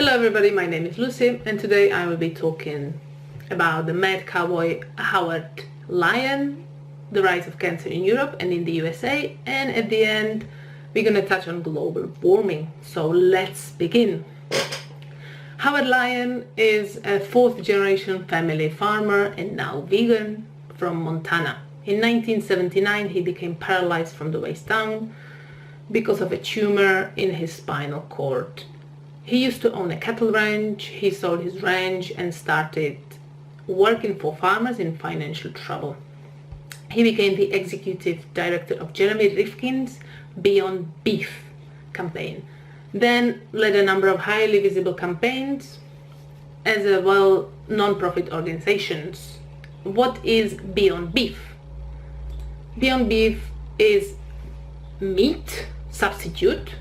Hello everybody, my name is Lucy and today I will be talking about the mad cowboy Howard Lyon, the rise of cancer in Europe and in the USA, and at the end we're going to touch on global warming. So let's begin. Howard Lyon is a fourth generation family farmer and now vegan from Montana. In 1979 he became paralyzed from the waist down because of a tumor in his spinal cord. He used to own a cattle ranch. He sold his ranch and started working for farmers in financial trouble. He became the executive director of Jeremy Rifkin's Beyond Beef campaign, then led a number of highly visible campaigns as well non-profit organizations. What is Beyond Beef? Beyond Beef is meat substitute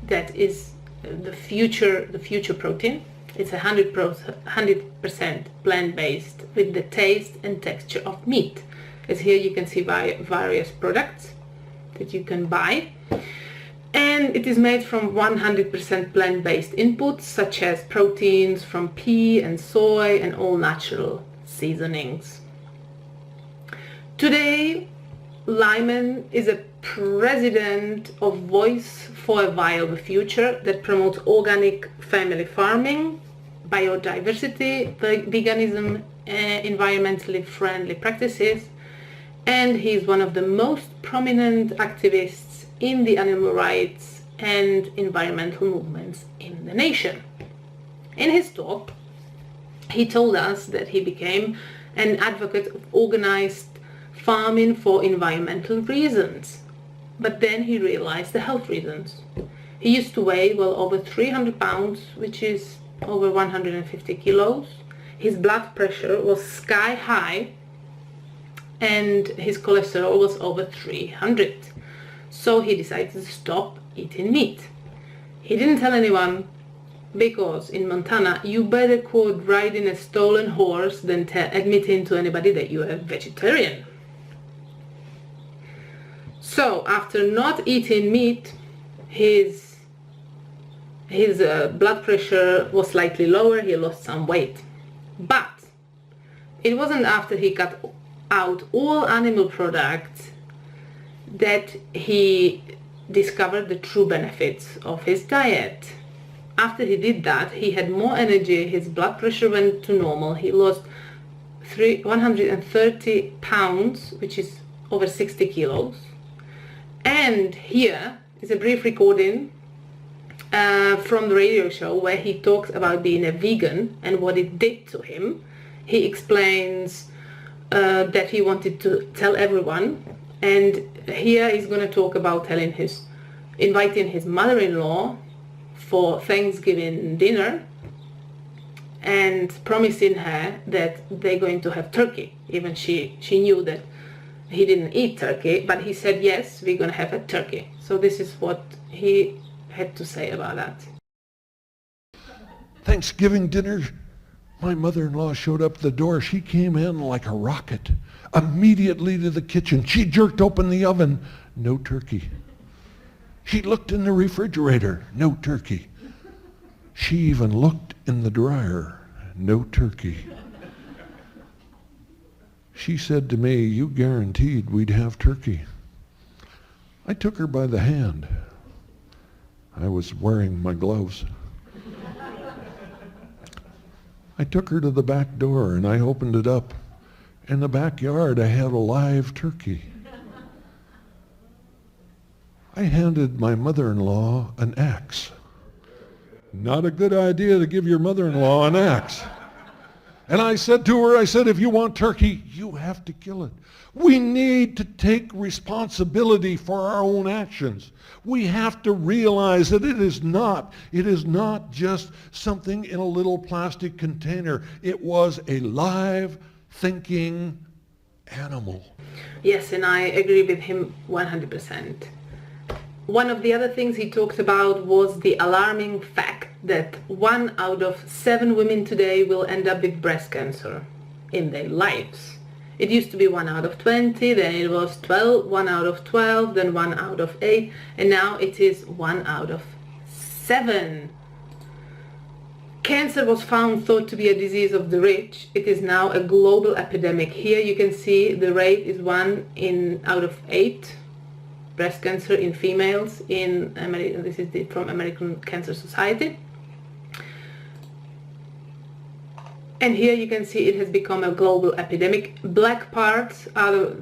that is the future protein. It's 100% plant-based with the taste and texture of meat. As here you can see various products that you can buy, and it is made from 100% plant-based inputs such as proteins from pea and soy and all natural seasonings. Today Lyman is a president of Voice for a Viable Future that promotes organic family farming, biodiversity, veganism, environmentally friendly practices, and he's one of the most prominent activists in the animal rights and environmental movements in the nation. In his talk, he told us that he became an advocate of organized farming for environmental reasons, but then he realized the health reasons. He used to weigh well over 300 pounds, which is over 150 kilos. His blood pressure was sky high and his cholesterol was over 300. So he decided to stop eating meat. He didn't tell anyone because in Montana you better quote riding a stolen horse than admitting to anybody that you're a vegetarian. So after not eating meat, his blood pressure was slightly lower. He lost some weight, but it wasn't after he cut out all animal products that he discovered the true benefits of his diet. After he did that, he had more energy, his blood pressure went to normal, he lost 130 pounds, which is over 60 kilos. And here is a brief recording from the radio show where he talks about being a vegan and what it did to him. He explains that he wanted to tell everyone, and here he's going to talk about inviting his mother-in-law for Thanksgiving dinner and promising her that they're going to have turkey. Even she knew that he didn't eat turkey, but he said, yes, we're going to have a turkey. So this is what he had to say about that. Thanksgiving dinner, my mother-in-law showed up the door. She came in like a rocket, immediately to the kitchen. She jerked open the oven, no turkey. She looked in the refrigerator, no turkey. She even looked in the dryer, no turkey. She said to me, you guaranteed we'd have turkey. I took her by the hand. I was wearing my gloves. I took her to the back door and I opened it up. In the backyard I had a live turkey. I handed my mother-in-law an axe. Not a good idea to give your mother-in-law an axe. And I said to her, if you want turkey, you have to kill it. We need to take responsibility for our own actions. We have to realize that it is not just something in a little plastic container. It was a live, thinking animal. Yes, and I agree with him 100%. One of the other things he talked about was the alarming fact that 1 out of 7 women today will end up with breast cancer in their lives. It used to be 1 out of 20, then it was 1 out of 12, then 1 out of 8, and now it is 1 out of 7. Cancer was thought to be a disease of the rich. It is now a global epidemic. Here you can see the rate is 1 out of 8 breast cancer in females in America. This is from American Cancer Society. And here you can see it has become a global epidemic. Black parts are,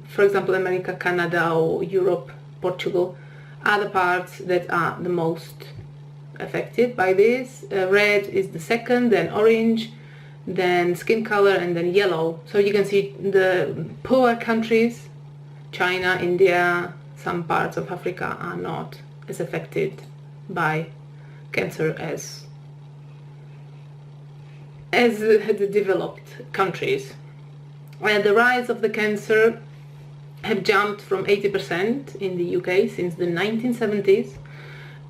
for example, America, Canada, or Europe, Portugal, are the parts that are the most affected by this. Red is the second, then orange, then skin color, and then yellow. So you can see the poor countries, China, India, some parts of Africa, are not as affected by cancer as the developed countries. And the rise of the cancer have jumped from 80% in the UK since the 1970s,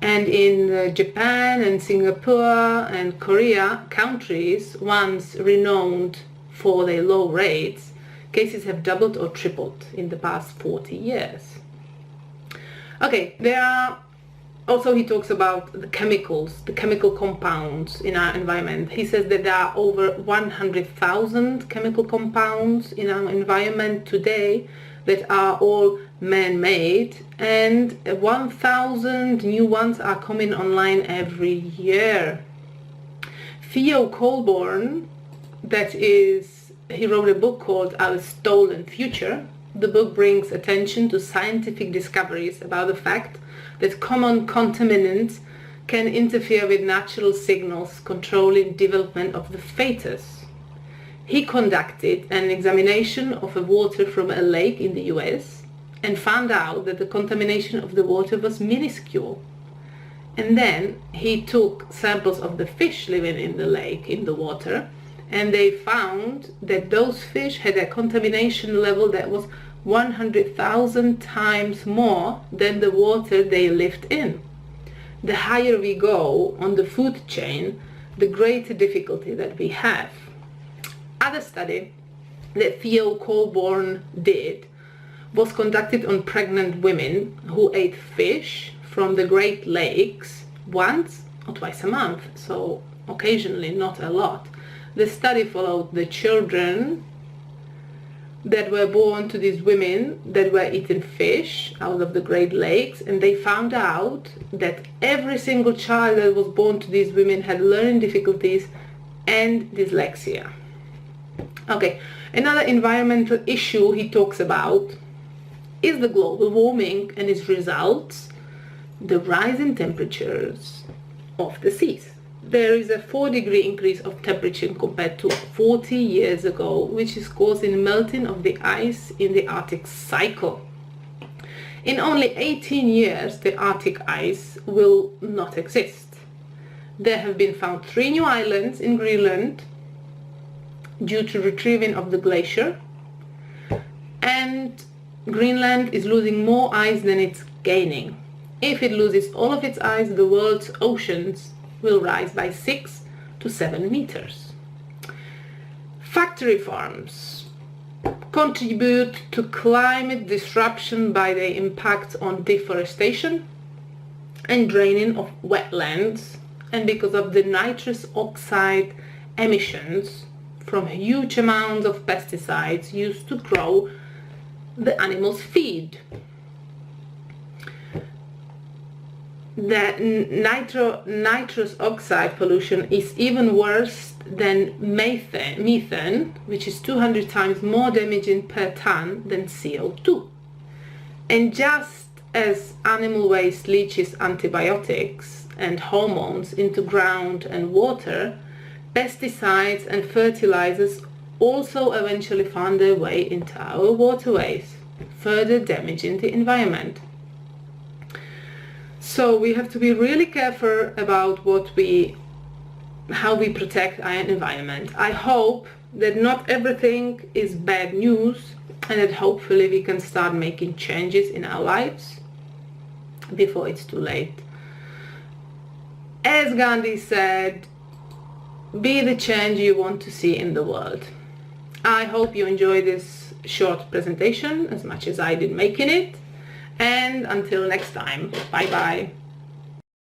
and in Japan and Singapore and Korea, countries once renowned for their low rates, cases have doubled or tripled in the past 40 years. Okay, there are also, he talks about the chemicals, the chemical compounds in our environment. He says that there are over 100,000 chemical compounds in our environment today that are all man-made, and 1,000 new ones are coming online every year. Theo Colborn, he wrote a book called Our Stolen Future. The book brings attention to scientific discoveries about the fact that common contaminants can interfere with natural signals controlling development of the fetus. He conducted an examination of a water from a lake in the US and found out that the contamination of the water was minuscule. And then he took samples of the fish living in the lake, in the water, and they found that those fish had a contamination level that was 100,000 times more than the water they lived in. The higher we go on the food chain, the greater difficulty that we have. Other study that Theo Colborn did was conducted on pregnant women who ate fish from the Great Lakes once or twice a month, so occasionally, not a lot. The study followed the children that were born to these women that were eating fish out of the Great Lakes, and they found out that every single child that was born to these women had learning difficulties and dyslexia. Okay, another environmental issue he talks about is the global warming and its results, the rise in temperatures of the seas. There is a 4-degree increase of temperature compared to 40 years ago, which is causing melting of the ice in the Arctic cycle. In only 18 years, the Arctic ice will not exist. There have been found 3 new islands in Greenland due to retrieving of the glacier, and Greenland is losing more ice than it's gaining. If it loses all of its ice, the world's oceans will rise by 6 to 7 meters. Factory farms contribute to climate disruption by their impact on deforestation and draining of wetlands, and because of the nitrous oxide emissions from huge amounts of pesticides used to grow the animals' feed. The nitrous oxide pollution is even worse than methane, which is 200 times more damaging per ton than CO2. And just as animal waste leaches antibiotics and hormones into ground and water, pesticides and fertilizers also eventually find their way into our waterways, further damaging the environment. So we have to be really careful about how we protect our environment. I hope that not everything is bad news, and that hopefully we can start making changes in our lives before it's too late. As Gandhi said, be the change you want to see in the world. I hope you enjoyed this short presentation as much as I did making it. And until next time, bye bye.